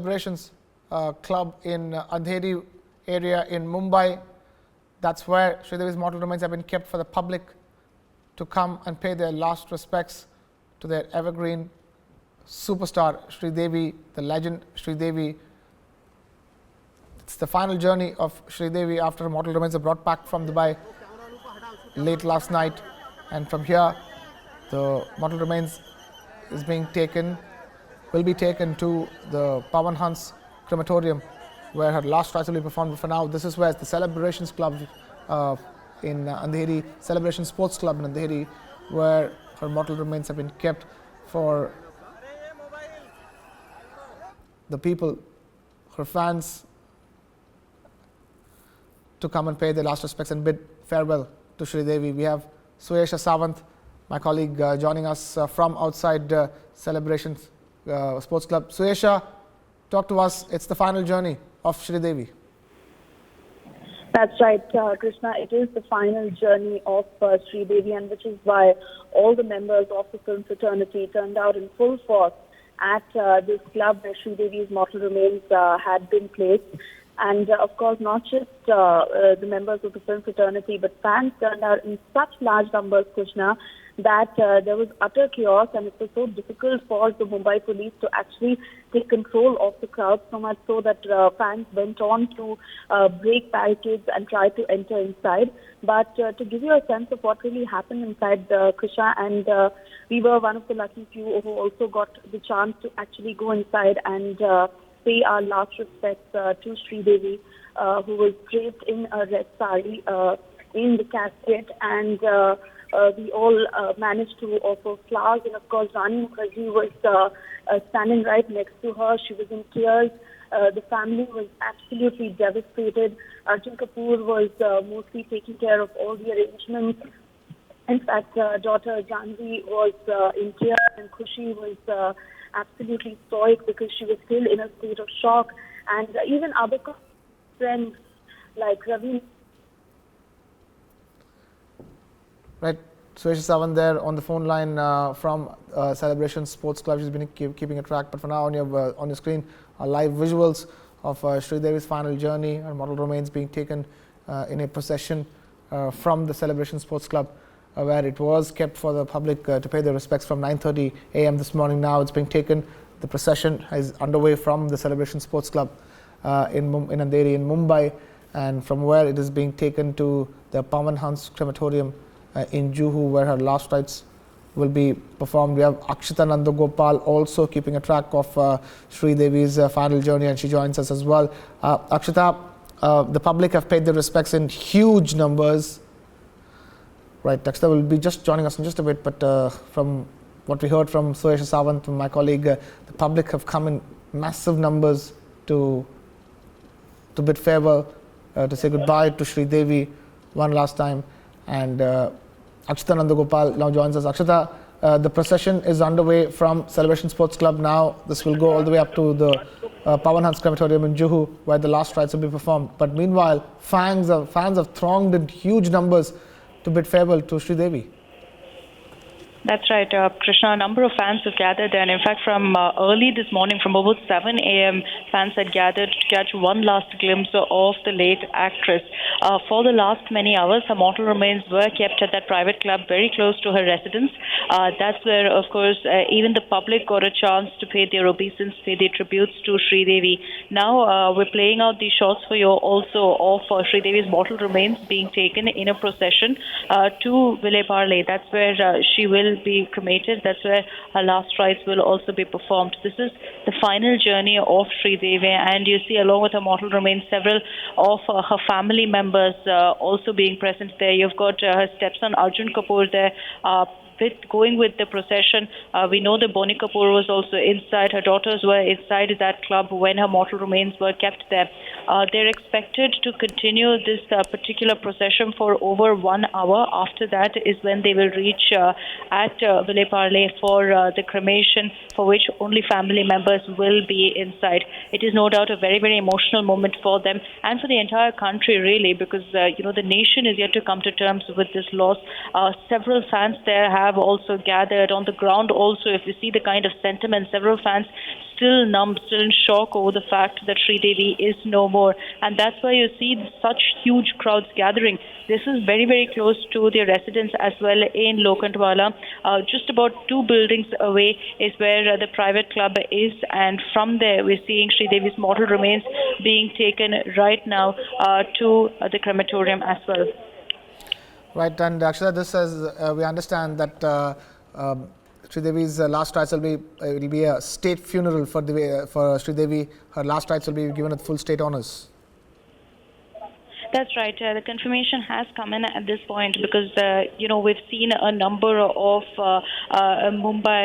Celebrations Club in Andheri area in Mumbai. That's where Sridevi's mortal remains have been kept for the public to come and pay their last respects to their evergreen superstar Sridevi, the legend Sridevi. It's the final journey of Sridevi after her mortal remains are brought back from Dubai late last night, and from here the mortal remains will be taken to the Pawan Hans crematorium where her last rites will be performed. But for now, this is where the Celebrations Club in Andheri, Celebration Sports Club in Andheri, where her mortal remains have been kept for the people, her fans, to come and pay their last respects and bid farewell to Sridevi. We have Suyesha Sawant, my colleague, joining us from outside Celebrations Sports Club. Suyesha, talk to us. It's the final journey of Sridevi. That's right, Krishna. It is the final journey of Sridevi, and which is why all the members of the film fraternity turned out in full force at this club where Sridevi's mortal remains had been placed. And of course, not just the members of the film fraternity, but fans turned out in such large numbers, Krishna, that there was utter chaos, and it was so difficult for the Mumbai police to actually take control of the crowd, so much so that fans went on to break barricades and try to enter inside. But to give you a sense of what really happened inside, Krishna, and we were one of the lucky few who also got the chance to actually go inside and pay our last respects to Sridevi, who was draped in a red sari in the casket, and we all managed to offer flowers. And of course, Rani Mukherjee was standing right next to her. She was in tears. The family was absolutely devastated. Arjun Kapoor was mostly taking care of all the arrangements. In fact, daughter Janvi was in tears, and Khushi was absolutely stoic because she was still in a state of shock. And even other friends like Ravi. Right, Suyesha Sawant there on the phone line from Celebration Sports Club. She's been keeping a track, but for now on your screen are live visuals of Sridevi's final journey. Her mortal remains being taken in a procession from the Celebration Sports Club, where it was kept for the public to pay their respects from 9:30 a.m. this morning. Now it's being taken. The procession is underway from the Celebration Sports Club in Andheri in Mumbai, and from where it is being taken to the Pawan Hans crematorium in Juhu, where her last rites will be performed. We have Akshita Nandagopal also keeping a track of Sridevi's final journey, and she joins us as well. Akshita, the public have paid their respects in huge numbers. Right, Akshita will be just joining us in just a bit, but from what we heard from Suyesha Sawant, from my colleague, the public have come in massive numbers to bid farewell, to say goodbye to Sridevi one last time. And Akshita Nandagopal now joins us. Akshita, the procession is underway from Celebration Sports Club now. This will go all the way up to the Pawan Hans crematorium in Juhu, where the last rites will be performed. But meanwhile, fans have thronged in huge numbers to bid farewell to Sridevi. That's right, Krishna. A number of fans have gathered, and in fact, from early this morning, from about 7 a.m., fans had gathered to catch one last glimpse of the late actress. For the last many hours, her mortal remains were kept at that private club very close to her residence. That's where, of course, even the public got a chance to pay their obeisance, pay their tributes to Sridevi. Now, we're playing out these shots for you also of Sridevi's mortal remains being taken in a procession to Vile Parle. That's where she will be cremated. That's where her last rites will also be performed. This is the final journey of Sridevi, and you see along with her mortal remains several of her family members also being present there. You've got her stepson Arjun Kapoor there going with the procession. We know that Bonnie Kapoor was also inside. Her daughters were inside that club when her mortal remains were kept there. They're expected to continue this particular procession for over 1 hour. After that is when they will reach at Vile Parle for the cremation, for which only family members will be inside. It is no doubt a very, very emotional moment for them and for the entire country, really, because the nation is yet to come to terms with this loss. Several fans there have have also gathered. On the ground also, if you see the kind of sentiment, several fans still numb, still in shock over the fact that Sridevi is no more. And that's why you see such huge crowds gathering. This is very, very close to their residence as well in Lokhandwala. Just about 2 buildings away is where the private club is. And from there, we're seeing Sridevi's mortal remains being taken right now to the crematorium as well. Right, and Akshata, this as we understand that Sridevi's last rites will be a state funeral for for Sridevi. Her last rites will be given with full state honors. That's right. The confirmation has come in at this point because, we've seen a number of Mumbai,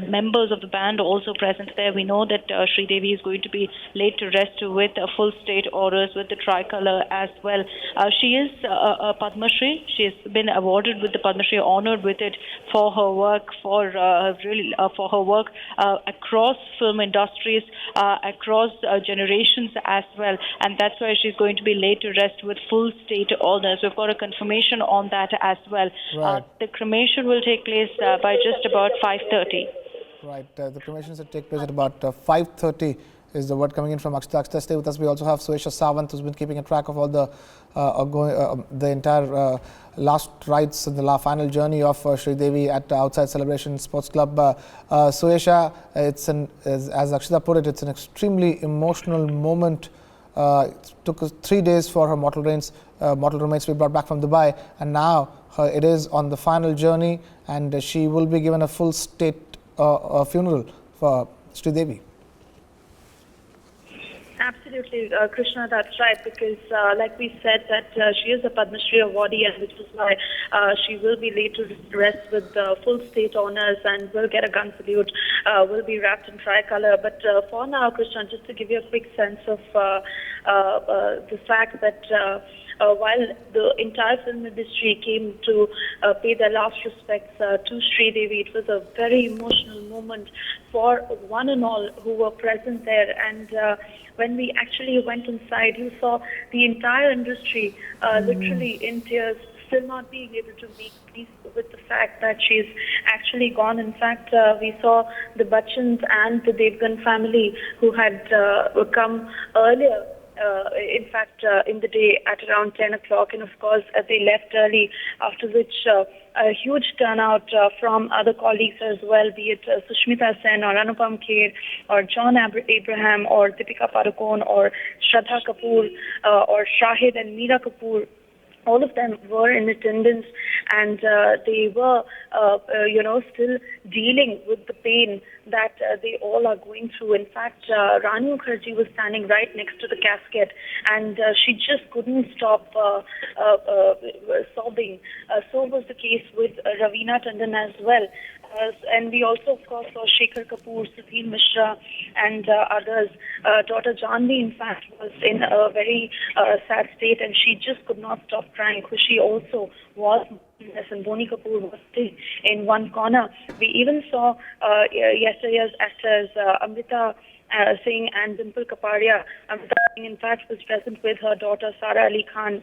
members of the band also present there. We know that Sridevi is going to be laid to rest with full state honors with the Tricolour as well. She is a Padma Shri. She has been awarded with the Padma Shri, honored with it for her work, for her work across film industries, across generations as well. And that's why she's going to be laid to rest with full state honors. We've got a confirmation on that as well. Right. The cremation will take place by just about 5:30. Right. The cremations will take place at about 5:30 is the word coming in from Akshata. Akshata, stay with us. We also have Suesha Sawant, who's been keeping a track of all the entire last rites and the final journey of Sridevi at Outside Celebration Sports Club. Suesha, as Akshata put it, it's an extremely emotional moment. It took 3 days for her mortal remains to be brought back from Dubai, and now it is on the final journey, and she will be given a full state funeral for Sridevi. Absolutely, Krishna, that's right, because like we said that she is a Padma Shri awardee, and which is why she will be laid to rest with full state honors and will get a gun salute, will be wrapped in tricolour. But for now, Krishna, just to give you a quick sense of the fact that while the entire film industry came to pay their last respects to Sridevi, it was a very emotional moment for one and all who were present there. And when we actually went inside, you saw the entire industry literally in tears, still not being able to make peace with the fact that she's actually gone. In fact, we saw the Bachchans and the Devgan family who had come earlier. In fact, in the day at around 10 o'clock, and of course, they left early, after which a huge turnout from other colleagues as well, be it Sushmita Sen or Anupam Kher or John Abraham or Deepika Padukone or Shraddha Kapoor or Shahid and Meera Kapoor. All of them were in attendance, and they were, still dealing with the pain that they all are going through. In fact, Rani Mukherjee was standing right next to the casket, and she just couldn't stop sobbing. So was the case with Raveena Tandon as well. And we also, of course, saw Shekhar Kapoor, Sudhir Mishra, and others. Daughter Janvi, in fact, was in a very sad state, and she just could not stop crying. Khushi also was, and Boni Kapoor was still in one corner. We even saw yesterday's actors Amrita Singh and Dimple Kapadia. Amrita Singh, in fact, was present with her daughter Sara Ali Khan,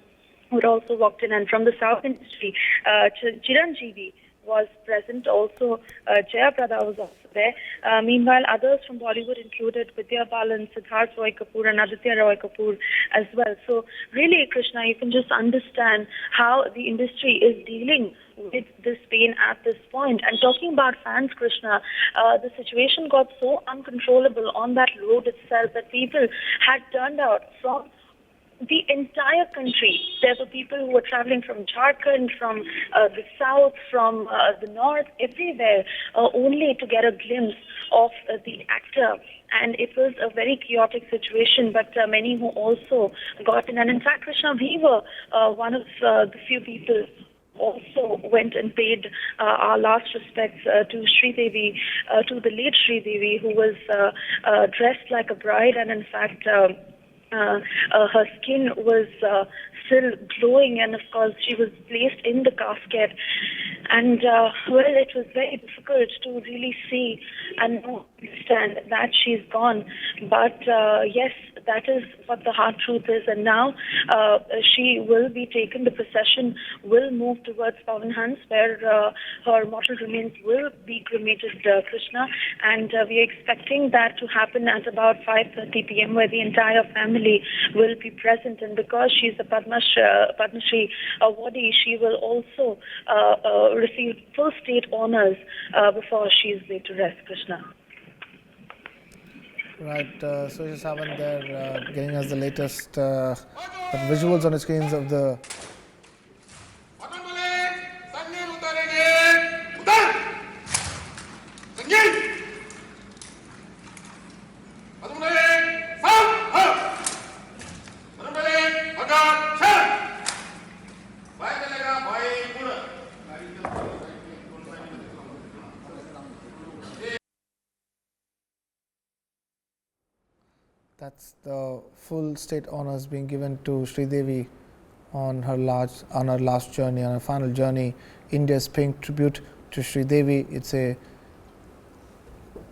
who had also walked in. And from the South industry, Chiranjeevi was present. Also, Jaya Prada was also there. Meanwhile, others from Bollywood included Vidya Balan, Siddharth Roy Kapoor, and Aditya Roy Kapoor as well. So, really, Krishna, you can just understand how the industry is dealing with this pain at this point. And talking about fans, Krishna, the situation got so uncontrollable on that road itself that people had turned out from the entire country. There were people who were traveling from Jharkhand, from the south, from the north, everywhere, only to get a glimpse of the actor. And it was a very chaotic situation, but many who also got in. And in fact, Krishna, we were one of the few people also went and paid our last respects to Sridevi, to the late Sridevi, who was dressed like a bride, and in fact, her skin was still glowing, and of course she was placed in the casket. And it was very difficult to really see and understand that she's gone. But yes, that is what the hard truth is. And now she will be taken, the procession will move towards Pavan Hans, where her mortal remains will be cremated, Krishna. And we are expecting that to happen at about 5:30 p.m., where the entire family will be present. And because she's a Padma Shri awardee, she will also receive full state honors before she is laid to rest, Krishna. Right, so just Savan there getting us the latest visuals on the screens of the That's the full state honors being given to Sridevi on her last journey, on her final journey. India is paying tribute to Sridevi. It's a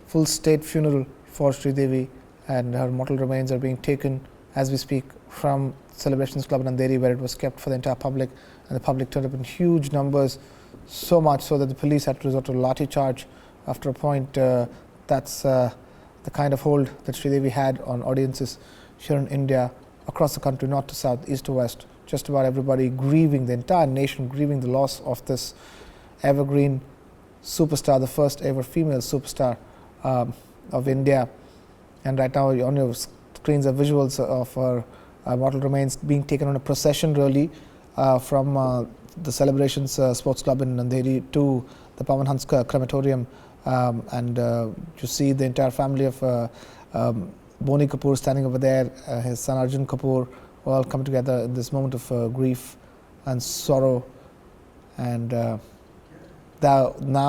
full state funeral for Sridevi, and her mortal remains are being taken as we speak from Celebrations Club in Andheri, where it was kept for the entire public, and the public turned up in huge numbers, so much so that the police had to resort to lathi charge after a point. That's the kind of hold that Sridevi had on audiences here in India, across the country, north to south, east to west. Just about everybody grieving, the entire nation grieving the loss of this evergreen superstar, the first ever female superstar of India. And right now on your screens are visuals of her mortal remains being taken on a procession really from the Celebrations Sports Club in Andheri to the Pavan Hans crematorium. And you see the entire family of Boni Kapoor standing over there, his son Arjun Kapoor, all come together in this moment of grief and sorrow. And now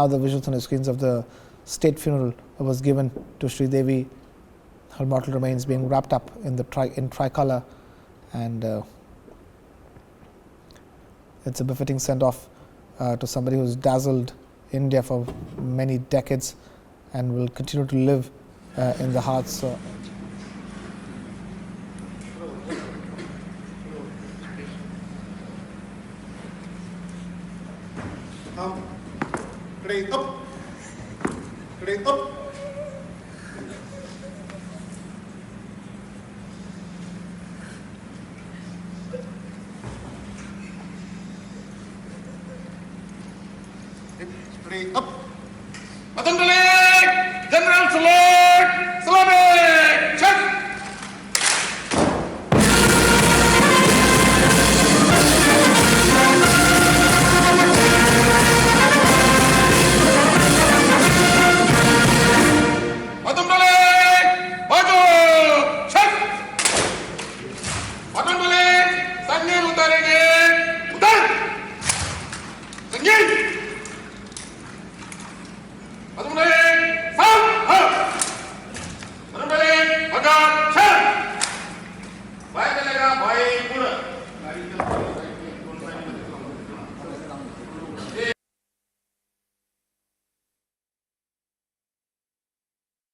the visuals on the screens of the state funeral that was given to Sridevi, her mortal remains being wrapped up in the tricolour, and it's a befitting send-off to somebody who's dazzled India for many decades and will continue to live in the hearts. Straight up. Straight up. Straight up. Button delay! General select! Salami! Check! Button delay! Baju! Check! Button delay! Sanjay utarenge! Utar! Sanjay!